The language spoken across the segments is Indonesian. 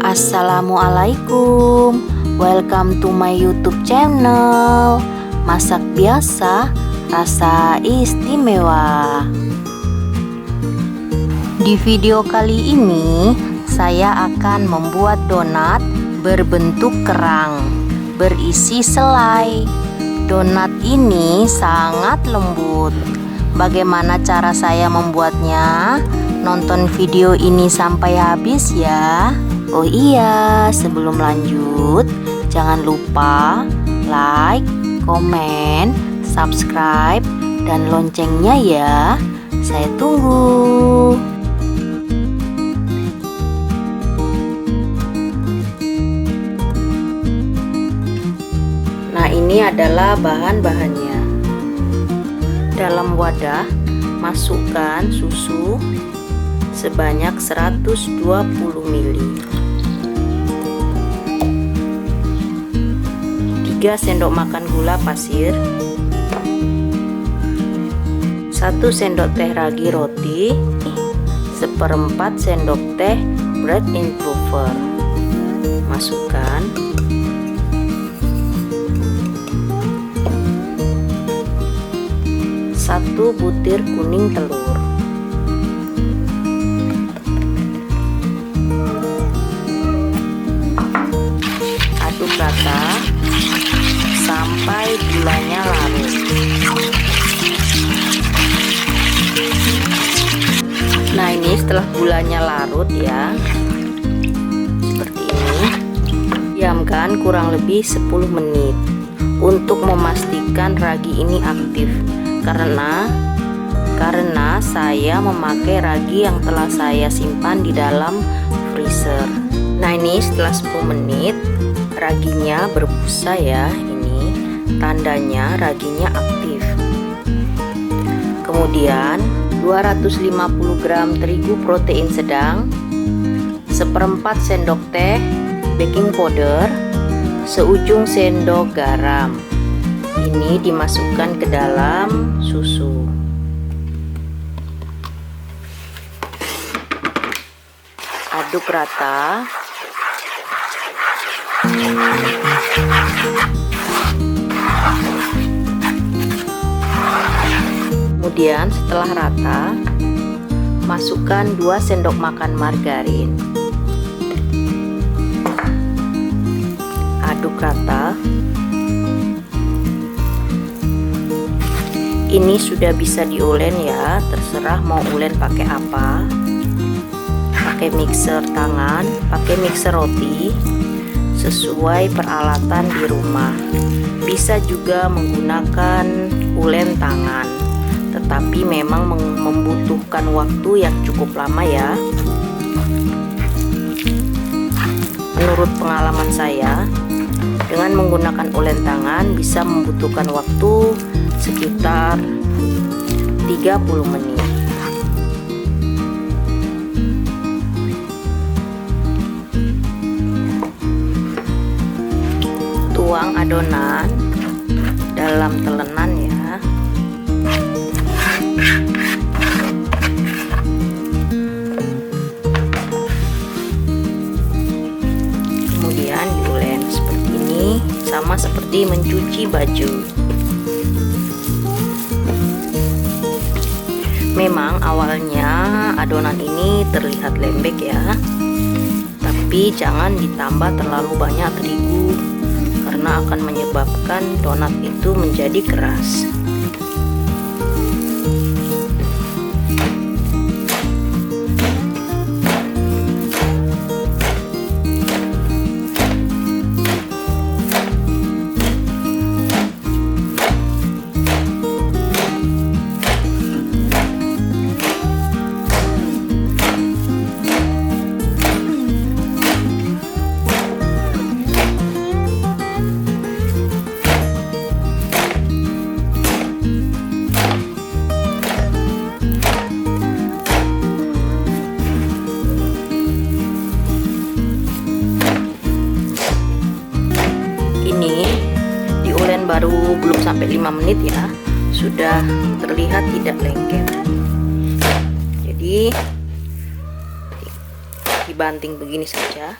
Assalamualaikum, welcome to my YouTube channel. Masak biasa, rasa istimewa. Di video kali ini saya akan membuat donat berbentuk kerang berisi selai. Donat ini sangat lembut. Bagaimana cara saya membuatnya? Nonton video ini sampai habis ya. Oh iya, sebelum lanjut, jangan lupa like, komen, subscribe, dan loncengnya ya. Saya tunggu. Nah, ini adalah bahan-bahannya. Dalam wadah, masukkan susu sebanyak 120 ml, 3 sendok makan gula pasir, 1 sendok teh ragi roti, 1/4 sendok teh bread improver. Masukkan. Satu butir kuning telur, aduk rata sampai gulanya larut. Nah, ini setelah gulanya larut ya, seperti ini. Diamkan kurang lebih 10 menit untuk memastikan ragi ini aktif. Karena saya memakai ragi yang telah saya simpan di dalam freezer. Nah, ini setelah 10 menit raginya berbusa ya. Ini tandanya raginya aktif. Kemudian 250 gram terigu protein sedang, 1/4 sendok teh baking powder, seujung sendok garam. Ini dimasukkan ke dalam susu. Aduk rata. Kemudian setelah rata, masukkan 2 sendok makan margarin. Aduk rata. Ini sudah bisa diulen ya, terserah mau ulen pakai apa. Pakai mixer tangan, pakai mixer roti, sesuai peralatan di rumah. Bisa juga menggunakan ulen tangan, tetapi memang membutuhkan waktu yang cukup lama ya. Menurut pengalaman saya, dengan menggunakan ulen tangan bisa membutuhkan waktu sekitar 30 menit. Tuang adonan dalam telenan ya. Kemudian diulen seperti ini, sama seperti mencuci baju. Memang awalnya adonan ini terlihat lembek ya, tapi jangan ditambah terlalu banyak terigu karena akan menyebabkan donat itu menjadi keras. Baru belum sampai 5 menit ya, sudah terlihat tidak lengket. Jadi dibanting begini saja,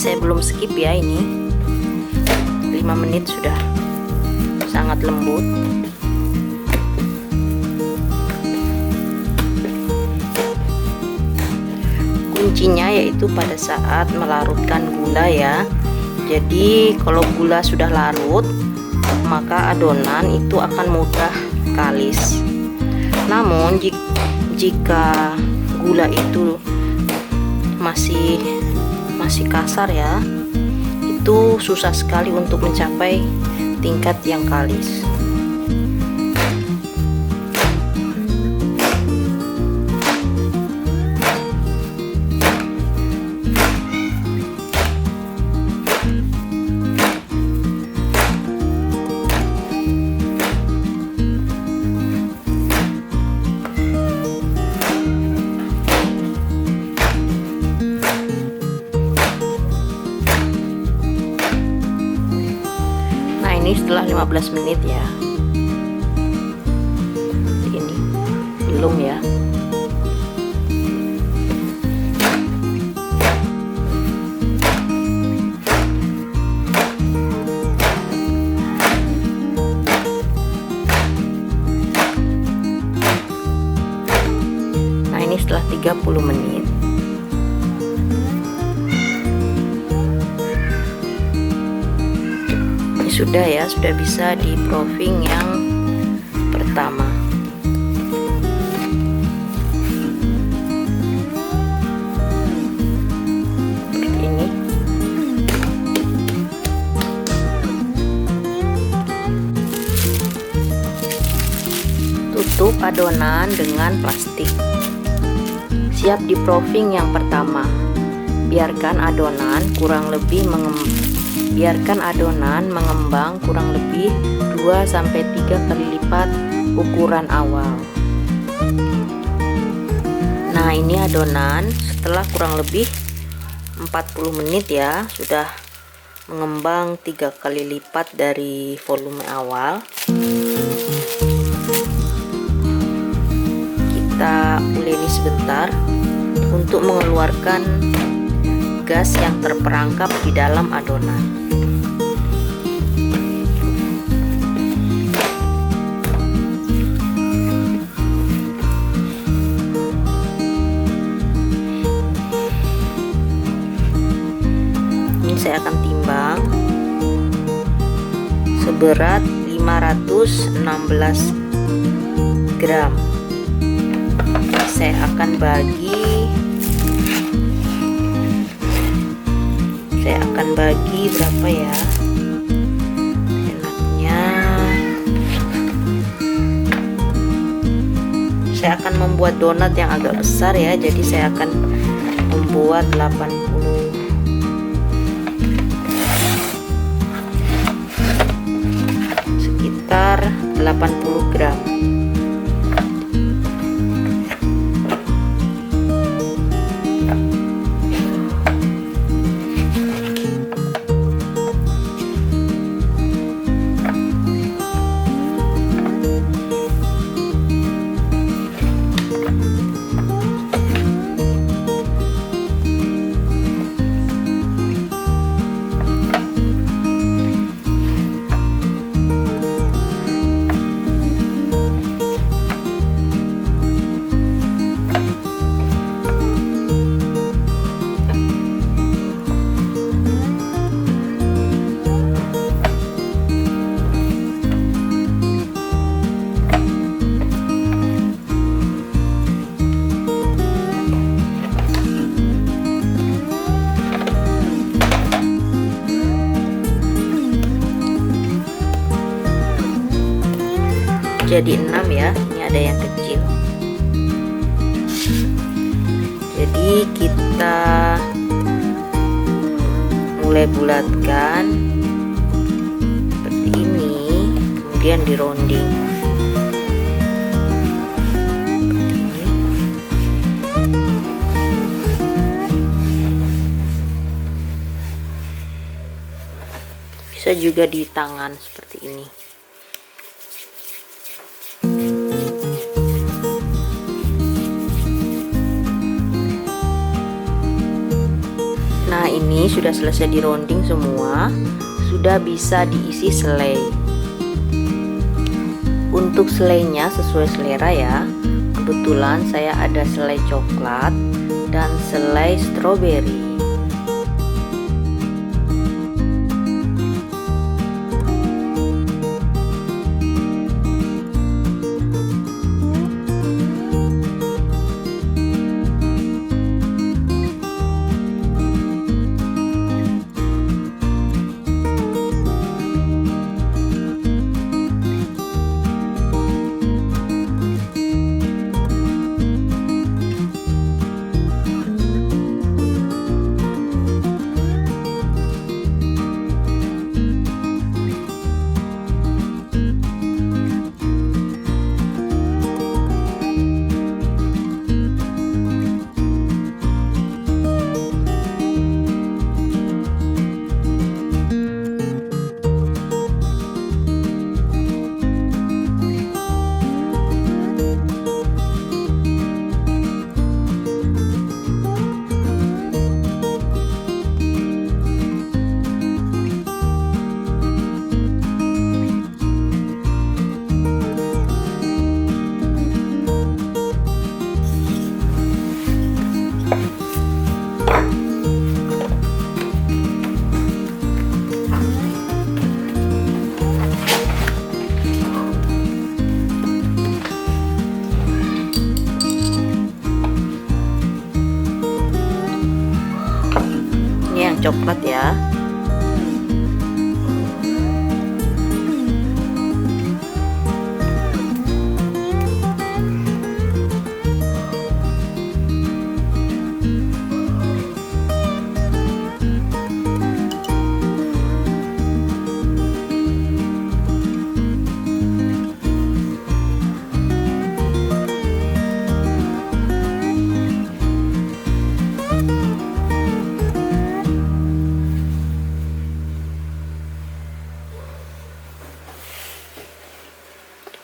saya belum skip ya, ini 5 menit sudah sangat lembut. Kuncinya yaitu pada saat melarutkan gula ya. Jadi kalau gula sudah larut, maka adonan itu akan mudah kalis. Namun jika gula itu masih kasar ya, itu susah sekali untuk mencapai tingkat yang kalis. Ini setelah 15 menit ya, ini belum ya. Nah ini setelah 30 menit. Sudah ya, sudah bisa di proofing yang pertama. Seperti ini. Tutup adonan dengan plastik. Siap di proofing yang pertama. Biarkan adonan mengembang kurang lebih 2-3 kali lipat ukuran awal. Nah ini adonan setelah kurang lebih 40 menit ya, sudah mengembang 3 kali lipat dari volume awal. Kita uleni sebentar untuk mengeluarkan gas yang terperangkap di dalam adonan. Ini saya akan timbang seberat 516 gram. Saya akan bagi berapa ya enaknya. Saya akan membuat donat yang agak besar ya, jadi saya akan membuat 80 gram. Jadi 6 ya, ini ada yang kecil. Jadi kita mulai bulatkan seperti ini, kemudian di rounding. Bisa juga di tangan seperti ini. Nah ini sudah selesai di rounding semua, sudah bisa diisi selai. Untuk selainya sesuai selera ya. Kebetulan saya ada selai coklat dan selai stroberi. Coklat ya.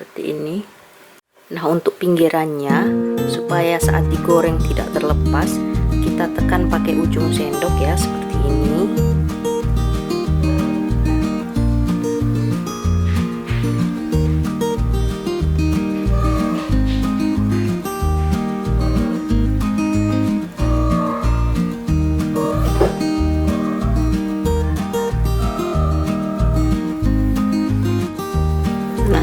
Seperti ini. Nah, untuk pinggirannya supaya saat digoreng tidak terlepas, kita tekan pakai ujung sendok ya, seperti ini.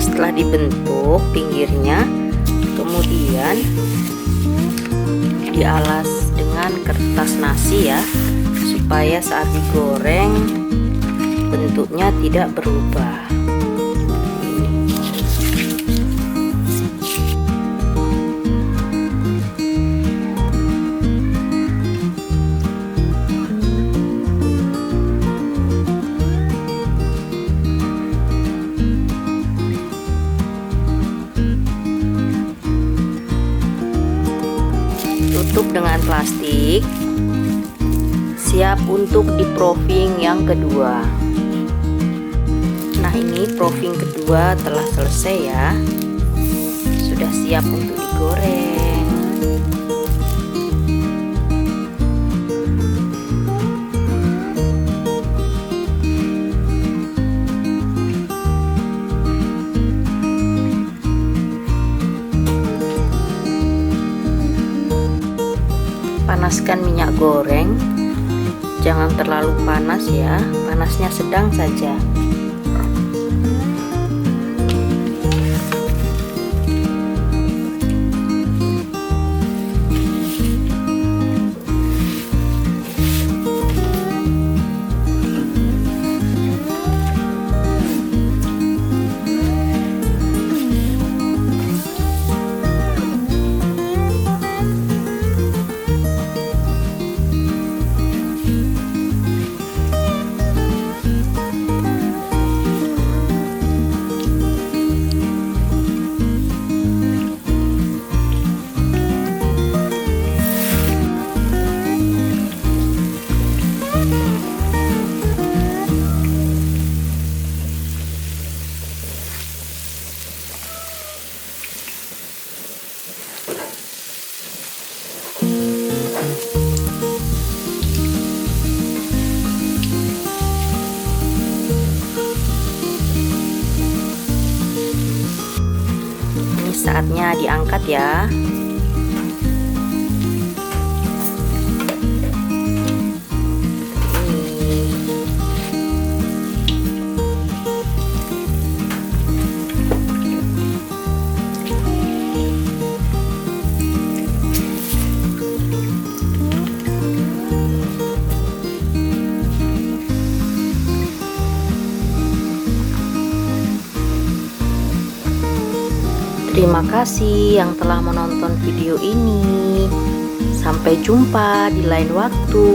Setelah dibentuk pinggirnya, kemudian dialas dengan kertas nasi ya, supaya saat digoreng bentuknya tidak berubah. Tutup dengan plastik, siap untuk di proofing yang kedua. Nah, ini proofing kedua telah selesai ya, sudah siap untuk digoreng. Panaskan minyak goreng, jangan terlalu panas ya, panasnya sedang saja. minyaknya diangkat ya. Terima kasih yang telah menonton video ini. Sampai jumpa di lain waktu.